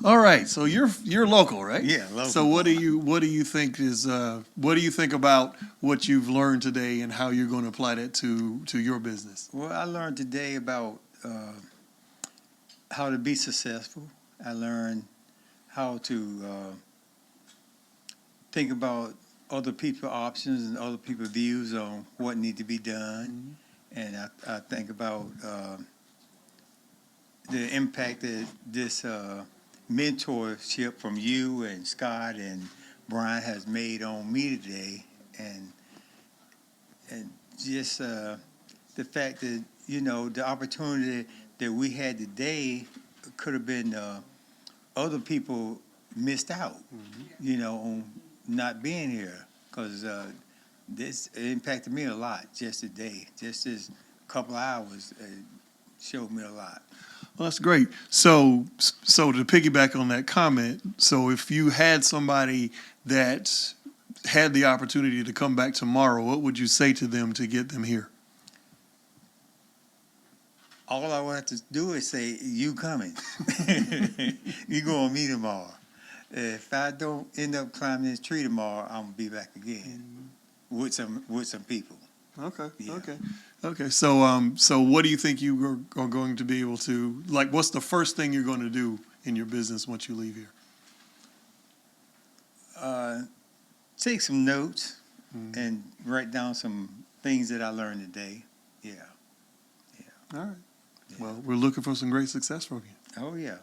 All right, so you're local, right? Yeah, local. So what do you think is what do you think about what you've learned today and how you're going to apply that to your business? Well, I learned today about how to be successful. I learned how to think about other people's options and other people's views on what need to be done. And I think about the impact that this mentorship from you and Scott and Brian has made on me today, and just the fact that the opportunity that we had today could have been other people missed out, on not being here, because this impacted me a lot just today. Just this couple hours showed me a lot. Well, that's great. So to piggyback on that comment, so if you had somebody that had the opportunity to come back tomorrow, what would you say to them to get them here? All I would have to do is say, "You coming? You go on me tomorrow." If I don't end up climbing this tree tomorrow, I'm gonna be back again with some people. Okay. Yeah. Okay. So what do you think you are going to be able to, like, what's the first thing you're going to do in your business once you leave here? Take some notes and write down some things that I learned today. Yeah. All right. Yeah. Well, we're looking for some great success from you. Oh, yeah.